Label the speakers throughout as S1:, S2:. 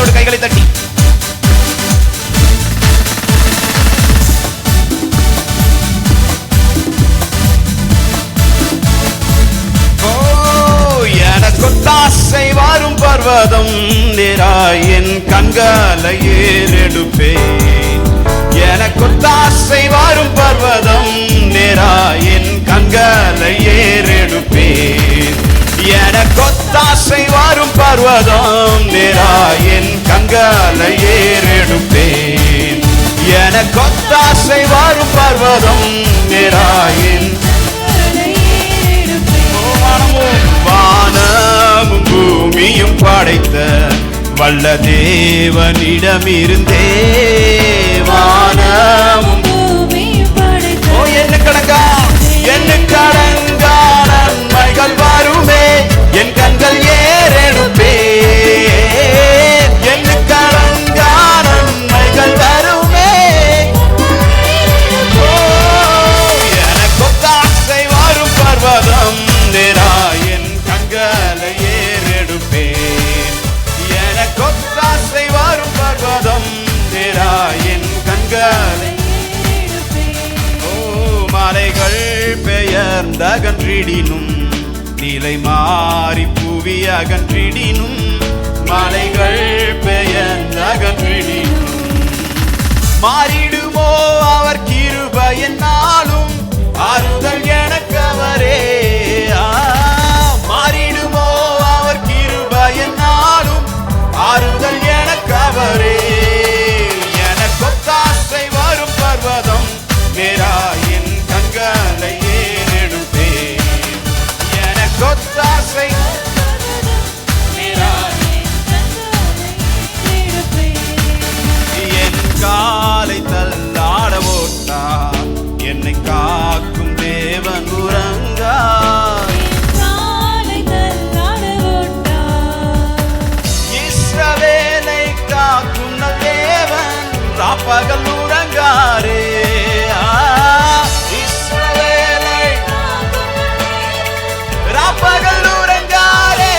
S1: சந்தோஷத்தோடு கைகளை தட்டி எனக்கொத்தாசை வரும் பர்வதம் நேராய் என் கண்களை ஏறெடுப்பேன். எனக்கொத்தாசை வரும் பர்வதம் நேராய் என் கண்களை ஏறெடுப்பேன். எனக்கொத்தாசை வரும் பர்வதம் நேராய் என் கண்களை ஏறெடுப்பேன். எனக்கொத்தாசை வரும் பர்வதம் நேராய் என் வானமும் பூமியும் படைத்த வல்ல தேவனிடமிருந்தே வானமும் பூமியும் படைத்த எண்ணுக்கடங்கா நன்மைகள் வருமே என் கண்கள் ஏறெடுப்பே. எண்ணுக்கடங்கா நன்மைகள் வருமே எனக்கொத்தாசை வரும் பர்வதம் நேராய் என் கண்களை ஏறெடுப்பேன். எனக்கொத்தாசை வரும் பர்வதம் நேராய் என் கண்களை மலைகள் பெயர்ந்து அகன்றிடினும் நிலை மாறி புவி அகன்றிடினும் மலைகள் பெயர்ந்து அகன்றிடினும் மாறிடுமோ அவர் கிருபை என்னாலும் ஆறுதல் எனக்கு அவரே. மாறிடுமோ அவர் கிருபை என்னாலும் ஆறுதல் எனக்கு அவரே. எனக்கொத்தாசை வரும் பர்வதம் நேராய் என் கண்களை ஏறெடுப்பேன். எனக்கொத்தாசை என் காலை தள்ளாட ஓட்டார் என்னை காக்கும் தேவன் உறங்கா. இஸ்ரவேலை காக்கும் நல் தேவன் ராப்பகல் உறங்காரே. இஸ்ரவேலை ராப்பகல் உறங்காரே.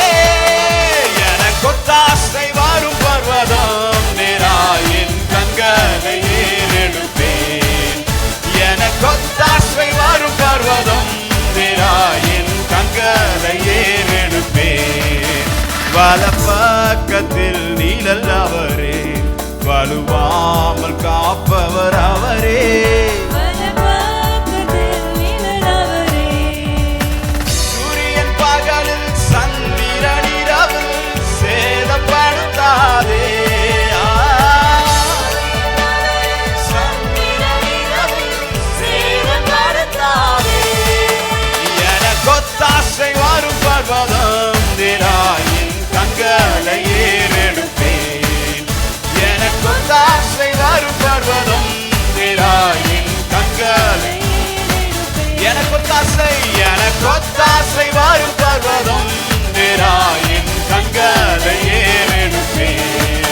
S1: எனக்கொத்தாசை வரும் பர்வதம் நேராய் என் கண்களை ஏறெடுப்பேன். எனக்கொத்தாசை வரும் பர்வதம் நேராய் என் கண்களை ஏறெடுப்பேன். வலப்பக்கத்தில் நீழல் அவரே வலுவாமல் காப்பவர் அவரே. சூரியன் பகலில் சந்திரன் இரவில் சேதப்படுத்தாதே. எனக்கொத்தாசை வரும் பர்வதம் நேராய் என் கண்களை ஏறெடுப்பேன். எனக்கொத்தாசை வரும் பர்வதம் நேராய் என் கண்களை எனக்கொத்தாசை வரும் பர்வதம் நேராய் என் கண்களை ஏறெடுப்பேன்.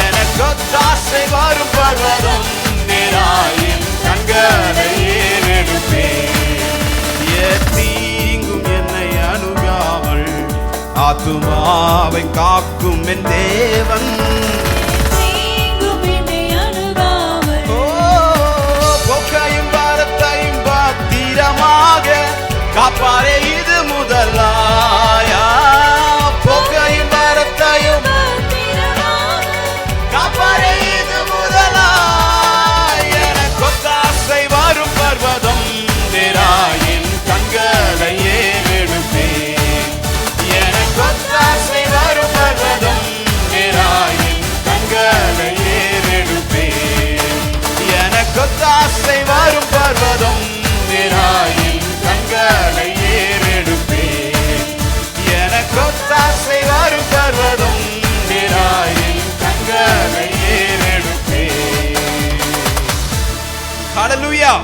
S1: எனக்கொத்தாசை வரும் பர்வதம் நேராய் என் கண்களை ஏறெடுப்பேன். தீங்கும் என்னை அணுகாமல் ஆத்துமாவை காக்கும் என் தேவன். போக்கையும் பாரத்தையும் பத்திரமாக காப்பாரே இது முதலாயா. போக்கையும் பாரத்தையும் காப்பாரே இது முதலாய். எனக்கொத்தாசை வரும் பர்வதம் நேராய் என் கண்களை ஏறெடுப்பேன். எனக்கொத்தாசை வரும் பர்வதம் நேராய் என் கண்களை ஏறெடுப்பேன். எனக்கொத்தாசை வரும் பர்வதம் நேராய் என் கண்களை ஏறெடுப்பேன். எனக்கொத்தாசை வரும் பர்வதம் நேராய் என் கண்களை ஏறெடுப்பேன். ஹல்லேலூயா.